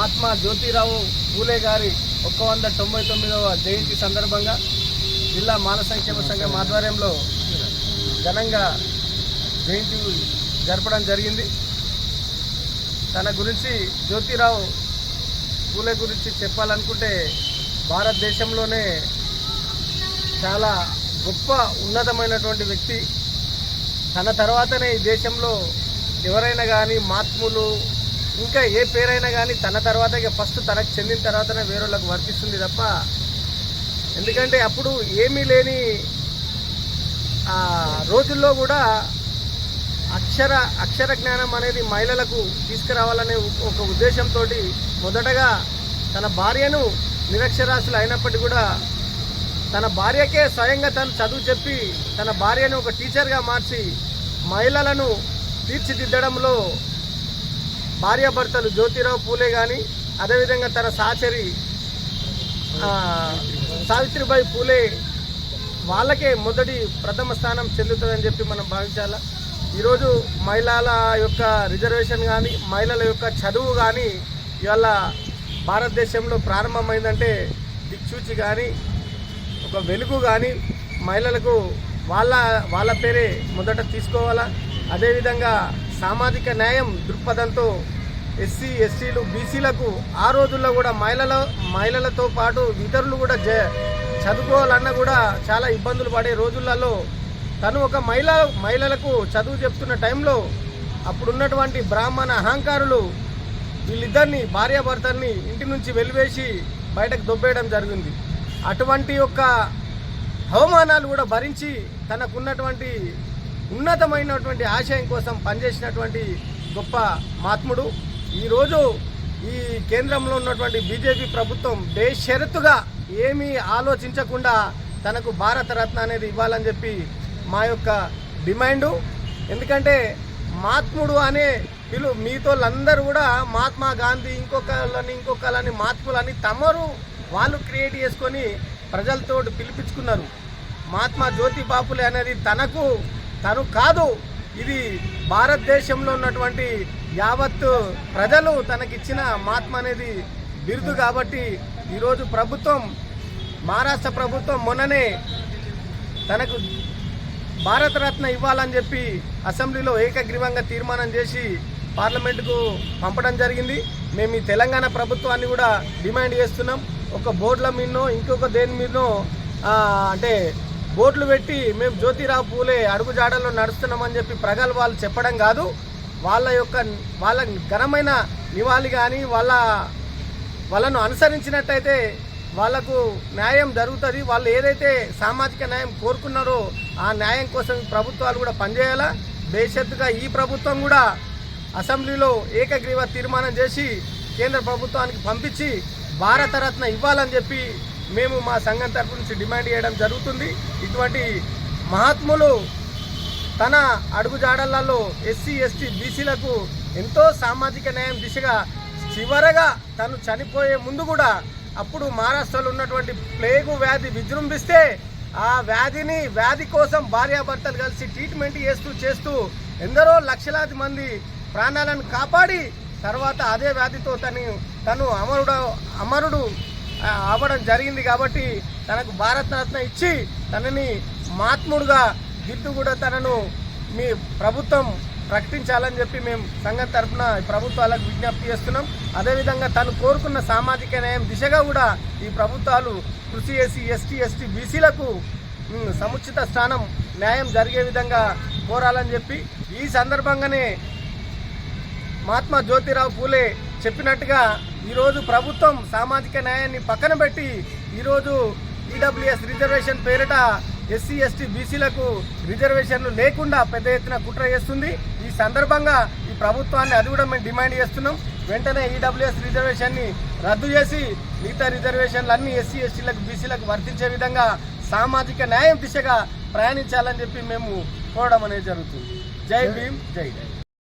మహాత్మా జ్యోతిరావు పూలే గారి 199వ జయంతి సందర్భంగా జిల్లా మాల సంక్షేమ సంఘం ఆధ్వర్యంలో ఘనంగా జయంతి జరపడం జరిగింది. తన గురించి జ్యోతిరావు పూలే గురించి చెప్పాలనుకుంటే భారతదేశంలోనే చాలా గొప్ప ఉన్నతమైనటువంటి వ్యక్తి. తన తర్వాతనే ఈ దేశంలో ఎవరైనా కానీ మహాత్ములు ఇంకా ఏ పేరైనా కానీ తన తర్వాత ఫస్ట్ తనకు చెందిన తర్వాతనే వేరేళ్ళకు వర్తిస్తుంది తప్ప, ఎందుకంటే అప్పుడు ఏమీ లేని రోజుల్లో కూడా అక్షర జ్ఞానం అనేది మహిళలకు తీసుకురావాలనే ఒక ఉద్దేశంతో మొదటగా తన భార్యను నిరక్షరాస్యులు అయినప్పటికీ కూడా తన భార్యకే స్వయంగా తను చదువు చెప్పి తన భార్యను ఒక టీచర్గా మార్చి మహిళలను తీర్చిదిద్దడంలో భార్యాభర్తలు జ్యోతిరావు పూలే కానీ అదేవిధంగా తన సహచరి సావిత్రిబాయి పూలే వాళ్ళకే మొదటి ప్రథమ స్థానం చెందుతుందని చెప్పి మనం భావించాలా. ఈరోజు మహిళల యొక్క రిజర్వేషన్ కానీ మహిళల యొక్క చదువు కానీ ఇవాళ భారతదేశంలో ప్రారంభమైందంటే దిక్సూచి కానీ ఒక వెలుగు కానీ మహిళలకు వాళ్ళ పేరే మొదట తీసుకోవాలా. అదేవిధంగా సామాజిక న్యాయం దృక్పథంతో ఎస్సీ ఎస్టీలు బీసీలకు ఆ రోజుల్లో కూడా మహిళలతో పాటు ఇతరులు కూడా చదువుకోవాలన్నా కూడా చాలా ఇబ్బందులు పడే రోజులలో తను ఒక మహిళలకు చదువు చెప్తున్న టైంలో అప్పుడున్నటువంటి బ్రాహ్మణ అహంకారులు వీళ్ళిద్దరిని భార్యాభర్తల్ని ఇంటి నుంచి వెలివేసి బయటకు దొబ్బేయడం జరిగింది. అటువంటి యొక్క అవమానాలు కూడా భరించి తనకున్నటువంటి ఉన్నతమైనటువంటి ఆశయం కోసం పనిచేసినటువంటి గొప్ప మహాత్ముడు. ఈరోజు ఈ కేంద్రంలో ఉన్నటువంటి బీజేపీ ప్రభుత్వం బేషరతుగా ఏమీ ఆలోచించకుండా తనకు భారతరత్న అనేది ఇవ్వాలని చెప్పి మా యొక్క డిమాండు. ఎందుకంటే మహాత్ముడు అనే మీతోళ్ళందరూ కూడా మహాత్మా గాంధీ ఇంకొకళ్ళని మహాత్ములని వాళ్ళు క్రియేట్ చేసుకొని ప్రజలతో పిలిపించుకున్నారు. మహాత్మా జ్యోతిబా పూలే అనేది తను కాదు, ఇది భారతదేశంలో ఉన్నటువంటి యావత్ ప్రజలు తనకిచ్చిన మహాత్మా అనేది బిరుదు. కాబట్టి ఈరోజు మహారాష్ట్ర ప్రభుత్వం మొన్ననే తనకు భారతరత్న ఇవ్వాలని చెప్పి అసెంబ్లీలో ఏకగ్రీవంగా తీర్మానం చేసి పార్లమెంటుకు పంపడం జరిగింది. మేము ఈ తెలంగాణ ప్రభుత్వాన్ని కూడా డిమాండ్ చేస్తున్నాం. ఒక బోర్డుల మీదనో ఇంకొక దేని మీదనో అంటే బోర్డులు పెట్టి మేము జ్యోతిరావు పూలే అడుగుజాడల్లో నడుస్తున్నామని చెప్పి ప్రగల్భాలు చెప్పడం కాదు. వాళ్ళ ఘనమైన నివాళి కానీ వాళ్ళను అనుసరించినట్టయితే వాళ్లకు న్యాయం జరుగుతుంది. వాళ్ళు ఏదైతే సామాజిక న్యాయం కోరుకున్నారో ఆ న్యాయం కోసం ప్రభుత్వాలు కూడా పనిచేయాలా. బేషరతుగా ఈ ప్రభుత్వం కూడా అసెంబ్లీలో ఏకగ్రీవ తీర్మానం చేసి కేంద్ర ప్రభుత్వానికి పంపించి భారతరత్న ఇవ్వాలని చెప్పి మేము మా సంఘం తరఫు నుంచి డిమాండ్ చేయడం జరుగుతుంది. ఇటువంటి మహాత్ములు తన అడుగుజాడలలో ఎస్సీ ఎస్టీ బీసీలకు ఎంతో సామాజిక న్యాయం దిశగా చివరగా తను చనిపోయే ముందు కూడా అప్పుడు మహారాష్ట్రలో ఉన్నటువంటి ప్లేగు వ్యాధి విజృంభిస్తే ఆ వ్యాధి కోసం భార్యాభర్తలు కలిసి ట్రీట్మెంట్ చేస్తూ ఎందరో లక్షలాది మంది ప్రాణాలను కాపాడి తర్వాత అదే వ్యాధితో తను అమరుడు అవ్వడం జరిగింది. కాబట్టి తనకు భారతరత్న ఇచ్చి తనని మహాత్ముడుగా దిద్దు కూడా తనను మీ ప్రభుత్వం ప్రకటించాలని చెప్పి మేము సంఘం తరఫున ప్రభుత్వాలకు విజ్ఞప్తి చేస్తున్నాం. అదేవిధంగా తను కోరుకున్న సామాజిక న్యాయం దిశగా కూడా ఈ ప్రభుత్వాలు కృషి చేసి ఎస్టీ బీసీలకు సముచిత స్థానం న్యాయం జరిగే విధంగా కోరాలని చెప్పి ఈ సందర్భంగానే మహాత్మా జ్యోతిరావు పూలే చెప్పినట్టుగా ఈరోజు ప్రభుత్వం సామాజిక న్యాయాన్ని పక్కన పెట్టి ఈరోజు ఈడబ్ల్యూఎస్ రిజర్వేషన్ పేరిట ఎస్సీ ఎస్టీ బీసీలకు రిజర్వేషన్లు లేకుండా పెద్ద ఎత్తున కుట్ర చేస్తుంది. ఈ సందర్భంగా ఈ ప్రభుత్వాన్ని అది కూడా మేము డిమాండ్ చేస్తున్నాం. వెంటనే ఈడబ్ల్యూఎస్ రిజర్వేషన్ని రద్దు చేసి మిగతా రిజర్వేషన్లు అన్ని ఎస్సీ ఎస్టీలకు బీసీలకు వర్తించే విధంగా సామాజిక న్యాయం దిశగా ప్రయాణించాలని చెప్పి మేము కోరడం అనేది జరుగుతుంది. జై భీమ్, జై జై.